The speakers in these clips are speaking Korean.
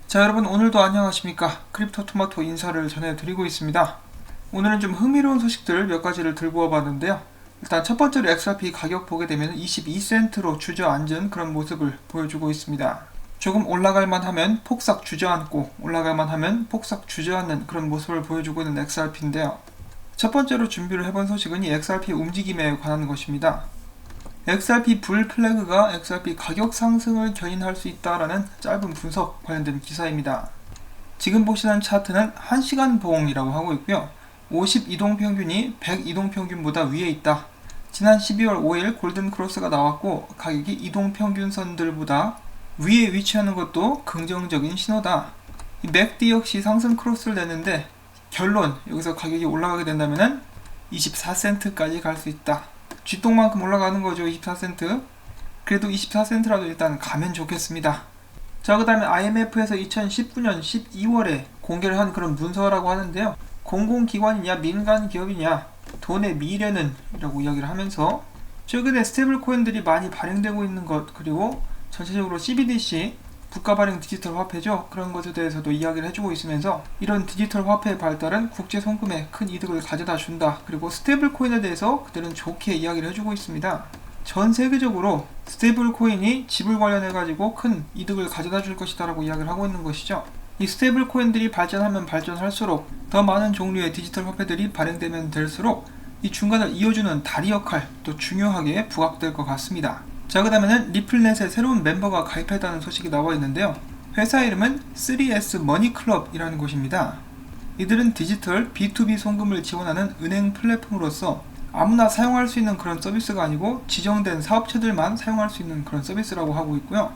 자, 여러분 오늘도 안녕하십니까. 크립토토마토 인사를 전해드리고 있습니다. 오늘은 좀 흥미로운 소식들 몇 가지를 들고 와봤는데요. 일단 첫 번째로 XRP 가격 보게 되면 22센트로 주저앉은 그런 모습을 보여주고 있습니다. 조금 올라갈만 하면 폭삭 주저앉고 올라갈만 하면 폭삭 주저앉는 그런 모습을 보여주고 있는 XRP인데요. 첫 번째로 준비를 해본 소식은 이 XRP 움직임에 관한 것입니다. XRP 불 플래그가 XRP 가격 상승을 견인할 수 있다라는 짧은 분석 관련된 기사입니다. 지금 보시는 차트는 1시간 봉이라고 하고 있고요. 50 이동평균이 100 이동평균보다 위에 있다. 지난 12월 5일 골든 크로스가 나왔고 가격이 이동평균선들보다 위에 위치하는 것도 긍정적인 신호다. 이 맥디 역시 상승 크로스를 내는데 결론, 여기서 가격이 올라가게 된다면 24센트까지 갈 수 있다. 쥐똥만큼 올라가는 거죠. 24센트. 그래도 24센트라도 일단 가면 좋겠습니다. 자, 그 다음에 IMF에서 2019년 12월에 공개를 한 그런 문서라고 하는데요. 공공기관이냐 민간 기업이냐 돈의 미래는 이라고 이야기를 하면서 최근에 스테이블 코인들이 많이 발행되고 있는 것, 그리고 전체적으로 CBDC 국가 발행 디지털 화폐죠. 그런 것에 대해서도 이야기를 해주고 있으면서 이런 디지털 화폐의 발달은 국제 송금에 큰 이득을 가져다 준다. 그리고 스테이블 코인에 대해서 그들은 좋게 이야기를 해주고 있습니다. 전 세계적으로 스테이블 코인이 지불 관련해 가지고 큰 이득을 가져다 줄 것이다 라고 이야기를 하고 있는 것이죠. 이 스테이블 코인들이 발전하면 발전할수록 더 많은 종류의 디지털 화폐들이 발행되면 될수록 이 중간을 이어주는 다리 역할 또 중요하게 부각될 것 같습니다. 자, 그 다음에는 리플넷에 새로운 멤버가 가입했다는 소식이 나와 있는데요. 회사 이름은 3S 머니클럽이라는 곳입니다. 이들은 디지털 B2B 송금을 지원하는 은행 플랫폼으로서 아무나 사용할 수 있는 그런 서비스가 아니고 지정된 사업체들만 사용할 수 있는 그런 서비스라고 하고 있고요.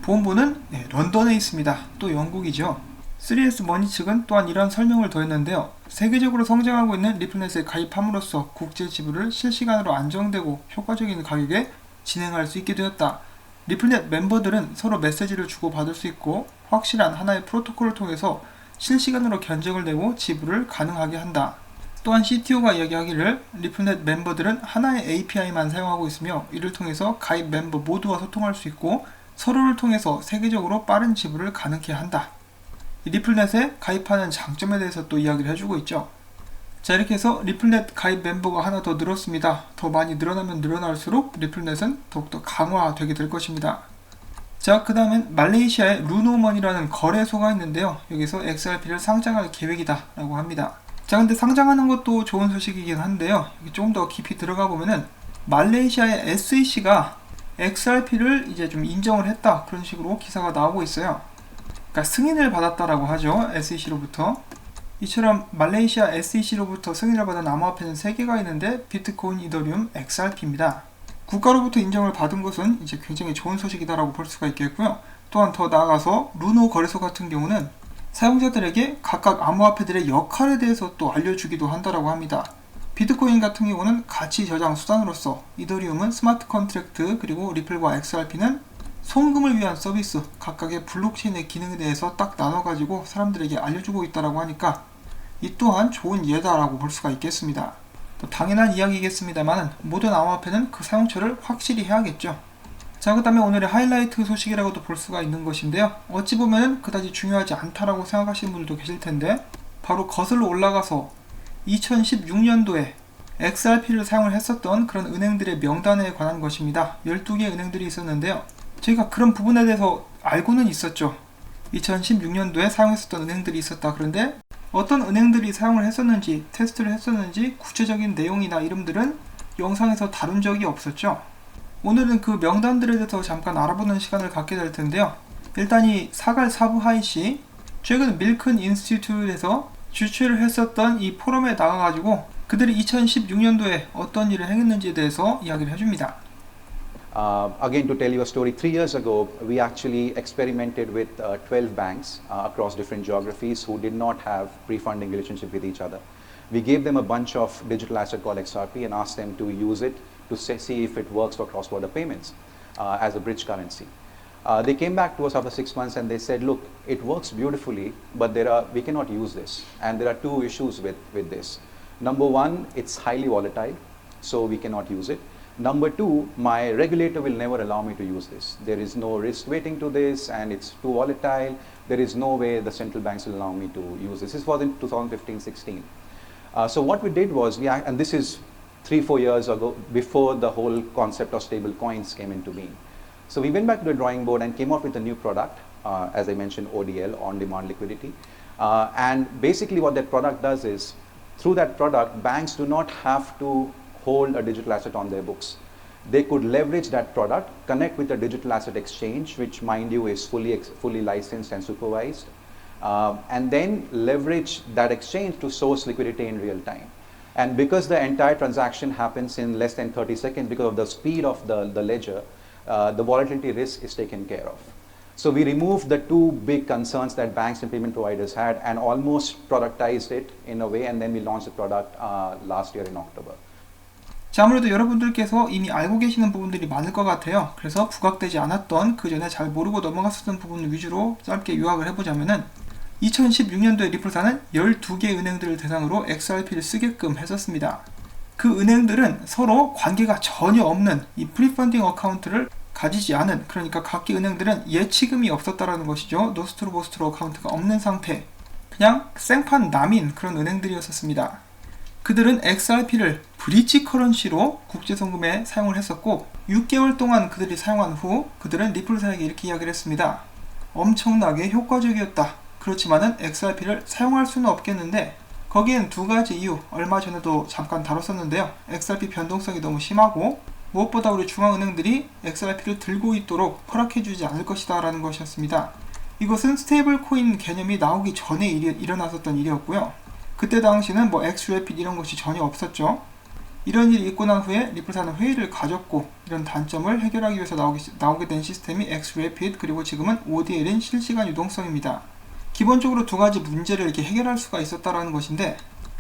본부는 런던에 있습니다. 또 영국이죠. 3S 머니 측은 또한 이런 설명을 더했는데요. 세계적으로 성장하고 있는 리플넷에 가입함으로써 국제 지불을 실시간으로 안정되고 효과적인 가격에 진행할 수 있게 되었다. 리플넷 멤버들은 서로 메시지를 주고받을 수 있고 확실한 하나의 프로토콜을 통해서 실시간으로 견적을 내고 지불을 가능하게 한다. 또한 CTO가 이야기하기를 리플넷 멤버들은 하나의 API만 사용하고 있으며 이를 통해서 가입 멤버 모두와 소통할 수 있고 서로를 통해서 세계적으로 빠른 지불을 가능케 한다. 리플넷에 가입하는 장점에 대해서 또 이야기를 해주고 있죠. 자, 이렇게 해서 리플넷 가입 멤버가 하나 더 늘었습니다. 더 많이 늘어나면 늘어날수록 리플넷은 더욱더 강화되게 될 것입니다. 자, 그 다음엔 말레이시아의 루노머니라는 거래소가 있는데요. 여기서 XRP를 상장할 계획이다 라고 합니다. 자, 근데 상장하는 것도 좋은 소식이긴 한데요. 조금 더 깊이 들어가 보면은 말레이시아의 SEC가 XRP를 이제 좀 인정을 했다, 그런 식으로 기사가 나오고 있어요. 그러니까 승인을 받았다라고 하죠. SEC로부터. 이처럼 말레이시아 SEC로부터 승인을 받은 암호화폐는 3개가 있는데 비트코인, 이더리움, XRP입니다. 국가로부터 인정을 받은 것은 이제 굉장히 좋은 소식이다라고 볼 수가 있겠고요. 또한 더 나아가서 루노 거래소 같은 경우는 사용자들에게 각각 암호화폐들의 역할에 대해서 또 알려주기도 한다라고 합니다. 비트코인 같은 경우는 가치 저장 수단으로서, 이더리움은 스마트 컨트랙트, 그리고 리플과 XRP는 송금을 위한 서비스, 각각의 블록체인의 기능에 대해서 딱 나눠가지고 사람들에게 알려주고 있다라고 하니까 이 또한 좋은 예다라고 볼 수가 있겠습니다. 또 당연한 이야기겠습니다만 모든 암호화폐는 그 사용처를 확실히 해야겠죠. 자, 그 다음에 오늘의 하이라이트 소식이라고도 볼 수가 있는 것인데요. 어찌 보면 그다지 중요하지 않다라고 생각하시는 분들도 계실 텐데 바로 거슬러 올라가서 2016년도에 XRP를 사용을 했었던 그런 은행들의 명단에 관한 것입니다. 12개 은행들이 있었는데요. 저희가 그런 부분에 대해서 알고는 있었죠. 2016년도에 사용했었던 은행들이 있었다. 그런데 어떤 은행들이 사용을 했었는지, 테스트를 했었는지 구체적인 내용이나 이름들은 영상에서 다룬 적이 없었죠. 오늘은 그 명단들에 대해서 잠깐 알아보는 시간을 갖게 될 텐데요. 일단 이 사갈 사부하이씨, 최근 밀큰 인스티튜트에서 주최를 했었던 이 포럼에 나가가지고 그들이 2016년도에 어떤 일을 행했는지에 대해서 이야기를 해줍니다. Again, to tell you a story, 3 years ago, we actually experimented with 12 banks across different geographies who did not have pre-funding relationship with each other. We gave them a bunch of digital asset called XRP and asked them to use it to see if it works for cross-border payments as a bridge currency. They came back to us after 6 months and they said, look, it works beautifully, but we cannot use this. And there are 2 issues with this. Number one, it's highly volatile, so we cannot use it. Number two, my regulator will never allow me to use this. There is no risk weighting to this, and it's too volatile. There is no way the central banks will allow me to use this. This was in 2015-16. So what we did was, and this is 3-4 years ago, before the whole concept of stable coins came into being. So we went back to the drawing board and came up with a new product, as I mentioned, ODL, on-demand liquidity. And basically what that product does is, through that product, banks do not have to hold a digital asset on their books. They could leverage that product, connect with a digital asset exchange, which mind you is fully licensed and supervised, and then leverage that exchange to source liquidity in real time. And because the entire transaction happens in less than 30 seconds, because of the speed of the ledger, the volatility risk is taken care of. So we removed the two big concerns that banks and payment providers had and almost productized it in a way, and then we launched the product last year in October. 자, 아무래도 여러분들께서 이미 알고 계시는 부분들이 많을 것 같아요. 그래서 부각되지 않았던, 그 전에 잘 모르고 넘어갔었던 부분 위주로 짧게 요약을 해보자면은 2016년도에 리플사는 12개 은행들을 대상으로 XRP를 쓰게끔 했었습니다. 그 은행들은 서로 관계가 전혀 없는 이 프리펀딩 어카운트를 가지지 않은, 그러니까 각기 은행들은 예치금이 없었다라는 것이죠. 노스트로 보스트로 어카운트가 없는 상태, 그냥 생판 남인 그런 은행들이었었습니다. 그들은 XRP를 브릿지 커런시로 국제송금에 사용을 했었고, 6개월 동안 그들이 사용한 후 그들은 리플사에게 이렇게 이야기를 했습니다. 엄청나게 효과적이었다. 그렇지만은 XRP를 사용할 수는 없겠는데, 거기엔 두 가지 이유, 얼마 전에도 잠깐 다뤘었는데요. XRP 변동성이 너무 심하고, 무엇보다 우리 중앙은행들이 XRP를 들고 있도록 허락해주지 않을 것이다 라는 것이었습니다. 이것은 스테이블 코인 개념이 나오기 전에 일어났었던 일이었고요. 그때 당시는 뭐 XRP 이런 것이 전혀 없었죠. 이런 일이 있고 난 후에 리플사는 회의를 가졌고, 이런 단점을 해결하기 위해서 나오게 된 시스템이 XRapid, 그리고 지금은 ODL인 실시간 유동성입니다. 기본적으로 두 가지 문제를 이렇게 해결할 수가 있었다라는 것인데,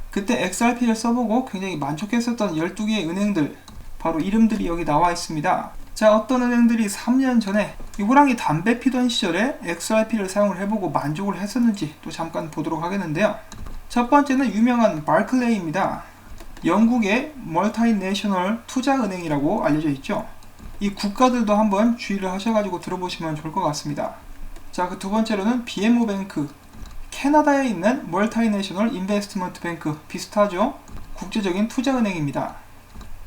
그때 XRP를 써보고 굉장히 만족했었던 12개의 은행들, 바로 이름들이 여기 나와 있습니다. 자, 어떤 은행들이 3년 전에 이 호랑이 담배 피던 시절에 XRP를 사용을 해보고 만족을 했었는지 또 잠깐 보도록 하겠는데요. 첫 번째는 유명한 바클레이입니다. 영국의 멀티내셔널 투자은행이라고 알려져 있죠. 이 국가들도 한번 주의를 하셔가지고 들어보시면 좋을 것 같습니다. 자, 그 두 번째로는 BMO 뱅크, 캐나다에 있는 멀티내셔널 인베스트먼트 뱅크, 비슷하죠? 국제적인 투자은행입니다.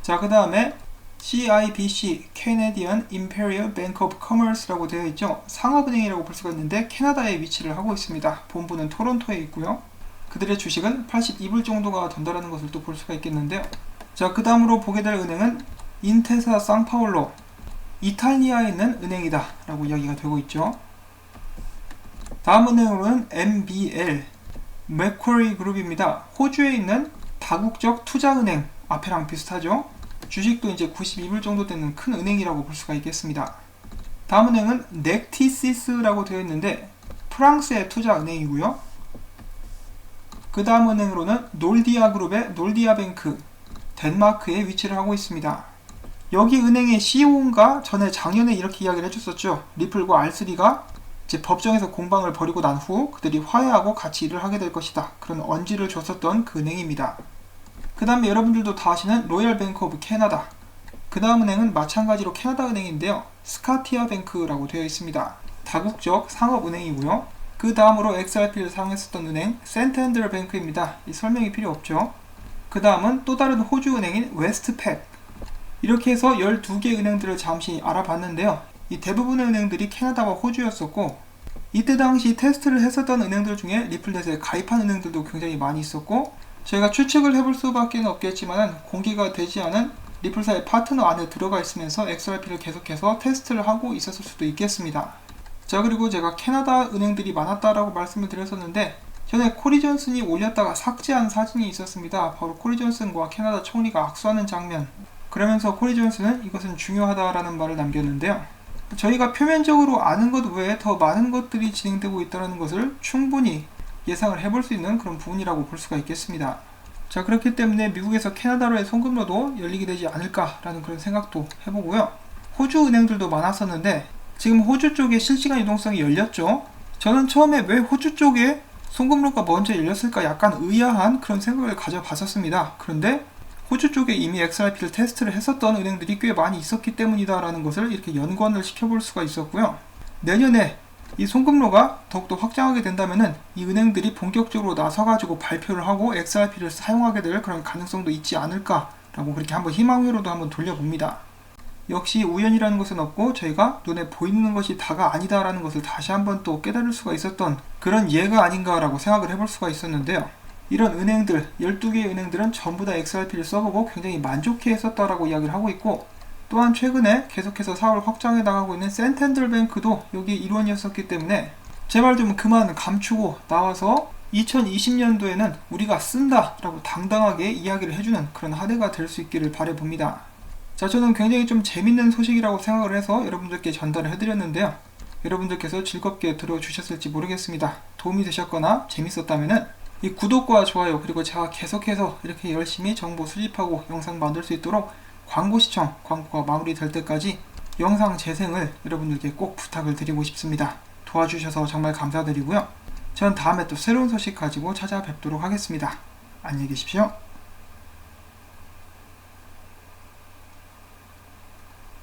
자, 그 다음에 CIBC, Canadian Imperial Bank of Commerce라고 되어 있죠. 상업은행이라고 볼 수가 있는데 캐나다에 위치를 하고 있습니다. 본부는 토론토에 있고요. 그들의 주식은 82불 정도가 된다는 것을 또 볼 수가 있겠는데요. 자, 그 다음으로 보게 될 은행은 인테사 상파울로, 이탈리아에 있는 은행이다 라고 이야기가 되고 있죠. 다음 은행으로는 MBL, 맥쿼리 그룹입니다. 호주에 있는 다국적 투자은행, 앞에랑 비슷하죠. 주식도 이제 92불 정도 되는 큰 은행이라고 볼 수가 있겠습니다. 다음 은행은 넥티시스라고 되어 있는데 프랑스의 투자은행이고요. 그 다음 은행으로는 놀디아 그룹의 놀디아뱅크, 덴마크에 위치를 하고 있습니다. 여기 은행의 CEO가 작년에 이렇게 이야기를 해줬었죠. 리플과 R3가 이제 법정에서 공방을 벌이고 난 후 그들이 화해하고 같이 일을 하게 될 것이다, 그런 언지를 줬었던 그 은행입니다. 그 다음에 여러분들도 다 아시는 로열 뱅크 오브 캐나다, 그 다음 은행은 마찬가지로 캐나다 은행인데요. 스카티아 뱅크라고 되어 있습니다. 다국적 상업은행이고요. 그 다음으로 XRP를 사용했었던 은행 센트앤드루 뱅크입니다. 이 설명이 필요 없죠. 그 다음은 또 다른 호주 은행인 웨스트팩. 이렇게 해서 12개 은행들을 잠시 알아봤는데요. 이 대부분의 은행들이 캐나다와 호주였었고, 이때 당시 테스트를 했었던 은행들 중에 리플넷에 가입한 은행들도 굉장히 많이 있었고, 저희가 추측을 해볼 수밖에 없겠지만 공개가 되지 않은 리플사의 파트너 안에 들어가 있으면서 XRP를 계속해서 테스트를 하고 있었을 수도 있겠습니다. 자, 그리고 제가 캐나다 은행들이 많았다라고 말씀을 드렸었는데, 전에 코리 존슨이 올렸다가 삭제한 사진이 있었습니다. 바로 코리 존슨과 캐나다 총리가 악수하는 장면. 그러면서 코리 존슨은 이것은 중요하다라는 말을 남겼는데요. 저희가 표면적으로 아는 것 외에 더 많은 것들이 진행되고 있다는 것을 충분히 예상을 해볼 수 있는 그런 부분이라고 볼 수가 있겠습니다. 자, 그렇기 때문에 미국에서 캐나다로의 송금로도 열리게 되지 않을까라는 그런 생각도 해보고요. 호주 은행들도 많았었는데 지금 호주 쪽에 실시간 유동성이 열렸죠. 저는 처음에 왜 호주 쪽에 송금로가 먼저 열렸을까 약간 의아한 그런 생각을 가져봤었습니다. 그런데 호주 쪽에 이미 XRP를 테스트를 했었던 은행들이 꽤 많이 있었기 때문이다라는 것을 이렇게 연관을 시켜볼 수가 있었고요. 내년에 이 송금로가 더욱더 확장하게 된다면은 이 은행들이 본격적으로 나서가지고 발표를 하고 XRP를 사용하게 될 그런 가능성도 있지 않을까라고 그렇게 한번 희망회로도 한번 돌려봅니다. 역시 우연이라는 것은 없고 저희가 눈에 보이는 것이 다가 아니다라는 것을 다시 한번 또 깨달을 수가 있었던 그런 예가 아닌가라고 생각을 해볼 수가 있었는데요. 이런 은행들, 12개의 은행들은 전부 다 XRP를 써보고 굉장히 만족해 했었다라고 이야기를 하고 있고, 또한 최근에 계속해서 사업을 확장해 나가고 있는 센텐들 뱅크도 여기 일원이었었기 때문에 제발 좀 그만 감추고 나와서 2020년도에는 우리가 쓴다라고 당당하게 이야기를 해주는 그런 한 해가 될 수 있기를 바라봅니다. 자, 저는 굉장히 좀 재밌는 소식이라고 생각을 해서 여러분들께 전달을 해드렸는데요. 여러분들께서 즐겁게 들어주셨을지 모르겠습니다. 도움이 되셨거나 재밌었다면은 이 구독과 좋아요, 그리고 제가 계속해서 이렇게 열심히 정보 수집하고 영상 만들 수 있도록 광고 시청, 광고가 마무리될 때까지 영상 재생을 여러분들께 꼭 부탁을 드리고 싶습니다. 도와주셔서 정말 감사드리고요. 전 다음에 또 새로운 소식 가지고 찾아뵙도록 하겠습니다. 안녕히 계십시오.